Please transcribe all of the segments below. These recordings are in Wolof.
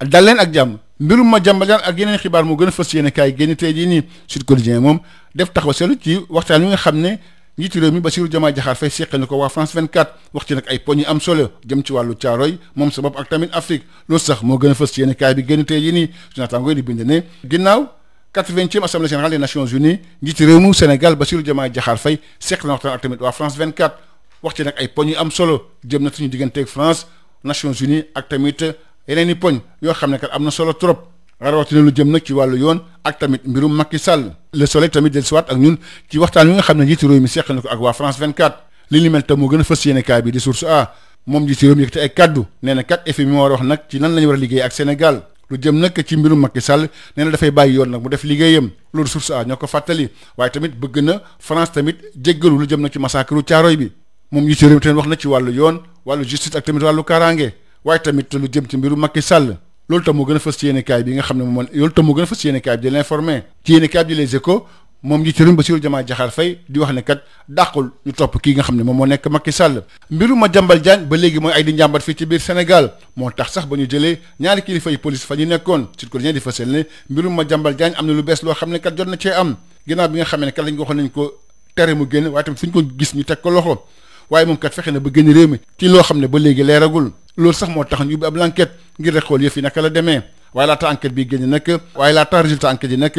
dal leen ak jàmm mbirum Madiambal Diagne ak yeneen xibaar moo gën a fës yéene kaay génn tey jii nii Sud Quotidien moom def taxaw seetlu ci waxtaan wi nga xam ne njiitu réew mi Bassirou Diomaye Diakhar Faye seqal na ko waa France 24 wax ci nag ay poñ yu am solo jëm ci wàllu caaroy moom sa bopp ak tamit Afrique loolu sax moo gën a fës yéene kaay bi génn tey jii nii su naataangoo di bind ne ginnaaw 80e assemblée générale des nations unies njiitu réew mu Sénégal Bassirou Diomaye Diakhar Faye seqal na waxtaan ak tamit waa France 24 wax ci nag ay poñ yu am solo jëm na suñu digganteeg France Nations Unies ak tamit yeneen i poñ yoo xam ne kat am na solo trop rawatina lu jëm nag ci wàllu yoon ak tamit mbirum Macky Sall. Le Soleil tamit dellusiwaat ak ñun ci waxtaan wi nga xam ne njiitu réew mi seq na ko ak waa France 24 li ni mel tam moo gën a fës yéene kaay bi di Source A moom njiitu réew mi yëkkati ay kaddu nee na kat FMI moo war a wax nag ci nan la ñu war a liggéey ak Sénégal lu jëm nag ci mbirum Macky Sall nee na dafay bàyyi yoon nag mu def liggéeyam loolu Source A ñoo ko fàttali waaye tamit bëgg na France tamit jéggalu lu jëm nag ci massacre Thiaroye bi moom njiitu réew mi tamit wax na ci wàllu yoon wàllu justice ak tamit wàllu kaaraange waaye tamit lu jëm ci mbirum Macky Sall loolu tam moo gën a fës ci yéenekaay bi nga xam ne moom loolu tam moo gën a fës ci yéenekaay bi di l'informer ci yéenekaay bi di Les Échos moom njiitu réew mi Bassirou Diomaye Diakhar Faye di wax ne kat dàqul ñu topp kii nga xam ne moom moo nekk Macky Sall mbirum Madiambal Diagne ba léegi mooy ay di njàmbat fii ci biir Sénégal moo tax sax ba ñu jëlee ñaari kilifa yi police fa ñu nekkoon Sud Quotidien di fësal ne mbirum Madiambal Diagne am na lu bees loo xam ne kat jot na cee am ginnaaw bi nga xam ne kat lañ ko waxoon nañ ko tere mu génn waaye tamit fu ñu ko gis ñu teg ko loxo waaye moom kat fexe na ba génn réew mi ci loo xam ne ba léegi leeragul loolu sax moo tax ñu ubbi ab enquête ngir rek xool yëf yi naka la demee waaye laata enquête bi génn nag waaye laata résultat enquête yi nag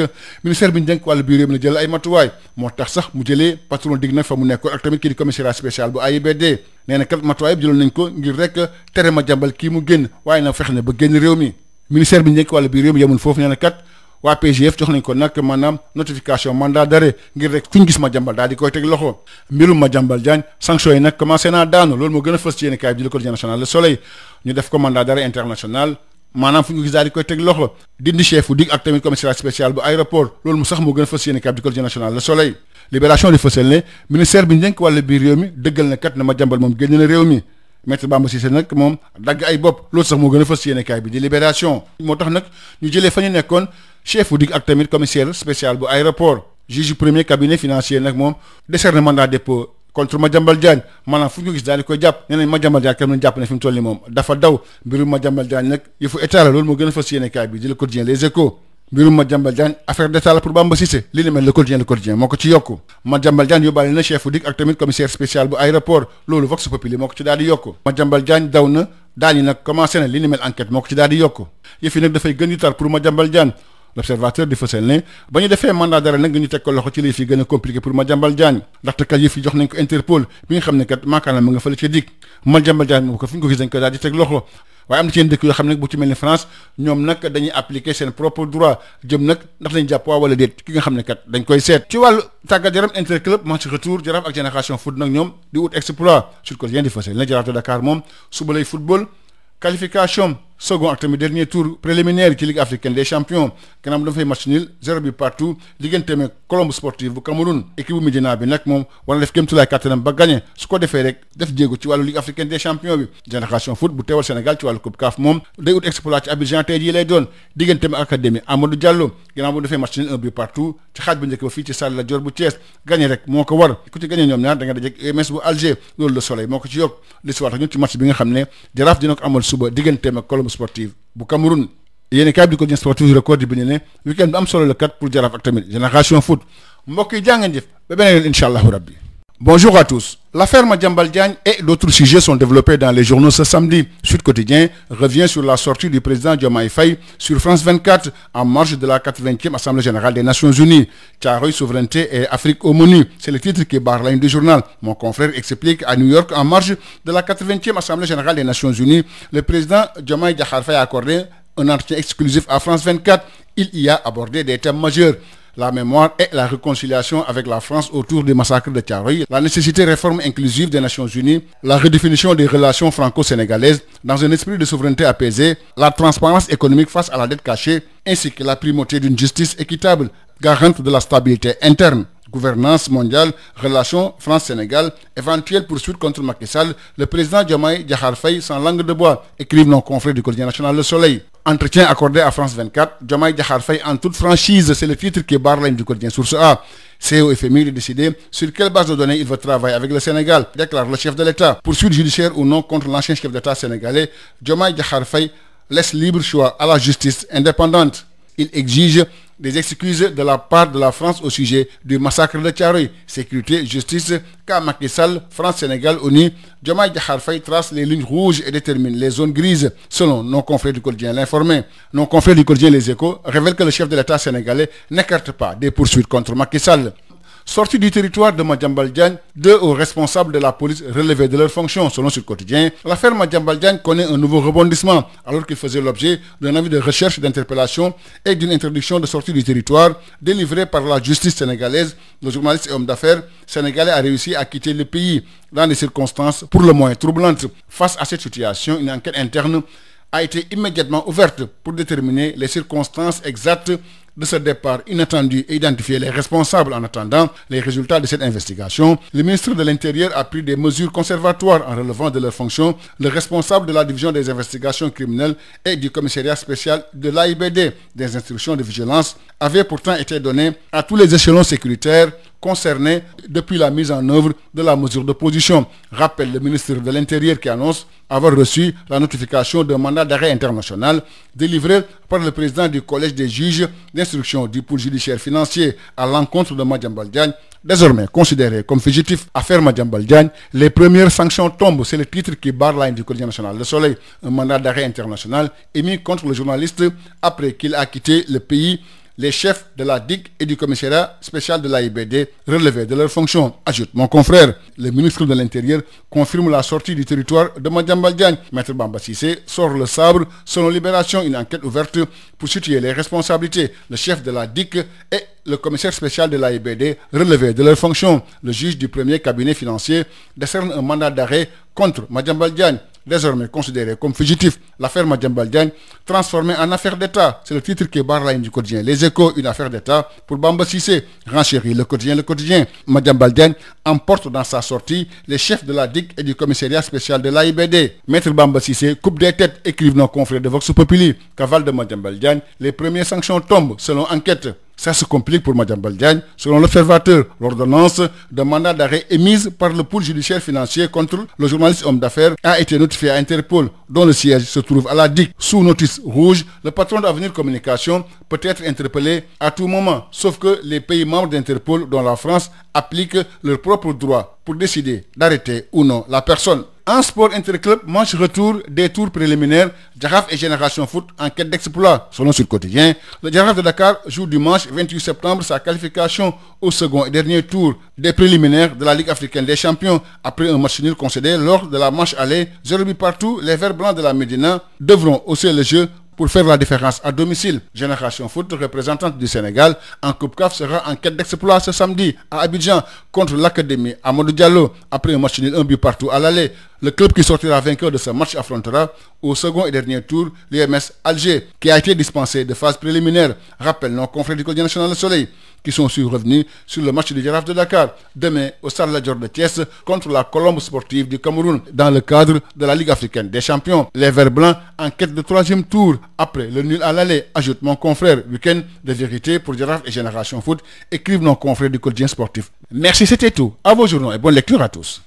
ministère bi ñu dénk wàllu biir réew mi na jël ay matuwaay moo tax sax mu jëlee patron dig nag fa mu nekkoon ak tamit kii di commissariat spécial bu AIBD nee na kat matuwaay yëpp jëloon nañ ko ngir rek tere Madiambal kii mu génn waaye nag fexe na ba génn réew mi ministère bi ñu dénk wàllu biir réew mi yemul foofu nee na kat waa PGF jox nañ ko nag maanaam notification mandat d'arrêt ngir rek fu ñu gis Madiambal daal di koy teg loxo mbirum Madiambal Diagne sanction yi nag commencé naa daanu loolu moo gën a fës ci yéen kaay bi di Le Quotidien national Le Soleil ñu def ko mandat d'arrêt international maanaam fu ñu gis daal di koy teg loxo dindi chef dig ak tamit commissariat spécial bu aéroport loolu mu sax moo gën a fës ci yéen kaay bi di Le Quotidien national Le Soleil Libération di fësal ne ministère bi ñu dénk wàllu biir réew mi dëggal na kat na Madiambal moom génn na réew mi Maître Bamba Cissé nag moom dagg ay bopp loolu sax moo gën a fës ci yéen kaay bi di Libération moo tax nag ñu jëlee fa ñu nekkoon chef dig ak tamit commissaire spécial bu aéroport juge premier cabinet financier nag moom décerné mandat dépôt contre Madiambal Diagne maanaam fu ñu gis daal di koy jàpp nee nañ Madiambal Diagne kenn mën jàpp ne fi mu toll nii moom dafa daw mbirum Madiambal Diagne nag yëfu état la loolu moo gën a fës ci yéen kaay bi di Le Quotidien Les Échos mbirum Madiambal Diagne affaire d'état la pour Bamba Cissé li ni mel Le Quotidien moo ko ci yokku Madiambal Diagne yóbbaale na chef dig ak tamit commissaire spécial bu aéroport loolu Vox Populi moo ko ci daal di yokku Madiambal Diagne daw na daañu nag commencé na li ni mel enquête moo ko ci daal di yokku yëf yi nag dafay gën di tar pour Madiambal Diagne L'Observateur di fësal ne ba ñu defee mandat d'arrêt nag ñu teg ko loxo ci la yëf yi gën a compliqué pour Madiambal Diagne ndaxte kat yëf yi jox nañ ko Interpol bi nga xam ne kat maakaana mu nga fële ca dig Madiambal Diagne moom ko fu ñu ko gis dañ ko daal di teg loxo waaye am na ci yenn dëkk yoo xam ne bu ci mel ni France ñoom nag dañuy appliquer seen propre droit jëm nag ndax dañ jàpp waa wala déet ki nga xam ne kat dañ koy seet ci wàllu tàggat yaram interclub match retour Jaraaf ak Génération Foot nag ñoom di ut exploit Sud Quotidien di fësal ne Jaraaf de Dakar moom suba lay football qualification second ak tamit dernier tour préliminaire ci Ligue africaine des champions kanam dafay match nul 0 but partout digganteem ak Colombe Sportive bu Cameroun équipe bu Médina bi nag moom war na def kéemtulaay kàttanam ba gagné su ko defee rek def jéego ci wàllu Ligue africaine des champions bi Génération Foot bu teewal Sénégal ci wàllu Coupe CAF moom day ut exploit ci Abidjan tey jii lay doon digganteem ak académie Amadou Diallo ginnaaw bu defee match nul 1 but partout ci xaaj bu njëkk ba fii ci Stade Lat Dior bu Thiès gagné rek moo ko war ku ci gagné ñoom ñaar da nga dajeek UMS bu Alger loolu Le Soleil moo ko ci yokk l'histoire ñun ci match bi nga xam ne Jaraaf dina ko amal suba digganteem ak Colombe Sportive bu Cameroun yéen kaay bi di ko jën sportif record bi ne week-end bi am solo la kat pour Jaraaf ak tamit Génération Foot mbokk yi jàngeen jëf ba beneen yoon incha allahu rabbi. Bonjour à tous. L'affaire Madiambal Diagne et d'autres sujets sont développés dans les journaux ce samedi. Sud Quotidien revient sur la sortie du président Diomaye Faye sur France 24 en marge de la 80e Assemblée générale des Nations Unies. Thiaroye, souveraineté et Afrique au menu. C'est le titre qui barre la ligne du journal. Mon confrère explique à New York en marge de la 80e Assemblée générale des Nations Unies, le président Diomaye Diakhar Faye a accordé un entretien exclusif à France 24. Il y a abordé des thèmes majeurs. La mémoire et la réconciliation avec la France autour du massacre de Thiaroye, la nécessité de réforme inclusive des Nations Unies, la redéfinition des relations franco-sénégalaises dans un esprit de souveraineté apaisée, la transparence économique face à la dette cachée, ainsi que la primauté d'une justice équitable, garante de la stabilité interne. Gouvernance mondiale, relations France-Sénégal, éventuelle poursuite contre Macky Sall, le président Diomaye Diakhar Faye sans langue de bois, écrivent nos confrères du Quotidien national Le Soleil. Entretien accordé à France 24, Diomaye Diakhar Faye en toute franchise, c'est le titre qui barre la ligne du Quotidien Source A. C'est au FMI de décider sur quelle base de données il veut travailler avec le Sénégal, déclare le chef de l'État. Poursuite judiciaire ou non contre l'ancien chef d'État sénégalais, Diomaye Diakhar Faye laisse libre choix à la justice indépendante. Il exige des excuses de la part de la France au sujet du massacre de Thiaroye. Sécurité, justice, cas Macky Sall, France-Sénégal, ONU. Diomaye Diakhar Faye trace les lignes rouges et détermine les zones grises, selon nos confrères du quotidien L'Informé. Nos confrères du quotidien Les Échos révèlent que le chef de l'État sénégalais n'écarte pas des poursuites contre Macky Sall. Sortis du territoire de Madiambal Diagne, 2 hauts responsables de la police relevés de leurs fonctions, selon Sud Quotidien. L'affaire Madiambal Diagne connaît un nouveau rebondissement, alors qu'il faisait l'objet d'un avis de recherche d'interpellation et d'une interdiction de sortie du territoire délivré par la justice sénégalaise. Le journaliste et homme d'affaires sénégalais a réussi à quitter le pays dans des circonstances pour le moins troublantes. Face à cette situation, une enquête interne a été immédiatement ouverte pour déterminer les circonstances exactes de ce départ inattendu et identifier les responsables. En attendant les résultats de cette investigation, le ministre de l'Intérieur a pris des mesures conservatoires en relevant de leurs fonctions le responsable de la division des investigations criminelles et du commissariat spécial de l'AIBD. Des instructions de vigilance avaient pourtant été données à tous les échelons sécuritaires concernés depuis la mise en œuvre de la mesure d'opposition. Rappelle le ministre de l'Intérieur qui annonce avoir reçu la notification d'un mandat d'arrêt international délivré par le président du collège des juges d'instruction du pôle judiciaire financier à l'encontre de Madiambal Diagne, désormais considéré comme fugitif. Affaire Madiambal Diagne, les premières sanctions tombent, c'est le titre qui barre la ligne du quotidien national Le Soleil. Un mandat d'arrêt international émis contre le journaliste après qu'il a quitté le pays. Les chefs de la DIC et du commissariat spécial de l'AIBD relevés de leurs fonctions. Ajoute mon confrère, le ministre de l'Intérieur confirme la sortie du territoire de Madiambal Diagne. Maître Bamba Cissé sort le sabre. Selon Libération, une enquête ouverte pour situer les responsabilités. Le chef de la DIC et le commissaire spécial de l'AIBD relevés de leurs fonctions. Le juge du premier cabinet financier décerne un mandat d'arrêt contre Madiambal Diagne, désormais considéré comme fugitif. L'affaire Madiambal Diagne transformée en affaire d'État. C'est le titre qui barre la ligne du quotidien Les Échos, une affaire d'État pour Bamba Cissé. Renchérit le quotidien. Madiambal Diagne emporte dans sa sortie les chefs de la DIC et du commissariat spécial de l'AIBD. Maître Bamba Cissé coupe des têtes, écrivent nos confrères de Vox Populi. Cavale de Madiambal Diagne, les premières sanctions tombent selon enquête. Ça se complique pour Madiambal Diagne. Selon l'Observateur, l'ordonnance de mandat d'arrêt émise par le pôle judiciaire financier contre le journaliste homme d'affaires a été notifiée à Interpol, dont le siège se trouve à la DIC. Sous notice rouge, le patron d'Avenir Communication peut être interpellé à tout moment, sauf que les pays membres d'Interpol, dont la France, appliquent leurs propres droits pour décider d'arrêter ou non la personne. En sport interclub, match retour des tours préliminaires, Jaraaf et Génération Foot en quête d'exploit. Selon Sud Quotidien, le Jaraaf de Dakar joue dimanche 28 septembre sa qualification au second et dernier tour des préliminaires de la Ligue africaine des champions. Après un match nul concédé lors de la manche aller, 0 but partout, les Verts blancs de la Médina devront hausser le jeu pour faire la différence à domicile. Génération Foot, représentante du Sénégal en Coupe CAF, sera en quête d'exploit ce samedi à Abidjan contre l'Académie Amadou Diallo. Après un match nul, 1 but partout à l'aller, le club qui sortira vainqueur de ce match affrontera au second et dernier tour l'UMS Alger, qui a été dispensé de phase préliminaire. Rappelle nos confrères du quotidien national Le Soleil, qui sont revenus sur le match du Jaraaf de Dakar demain au Stade Lat Dior de Thiès contre la Colombe sportive du Cameroun dans le cadre de la Ligue africaine des champions. Les Verts blancs en quête de troisième tour après le nul à l'aller, ajoute mon confrère. Week-end de vérité pour Jaraaf et Génération Foot, écrivent nos confrères du quotidien sportif. Merci, c'était tout. À vos journaux et bonne lecture à tous.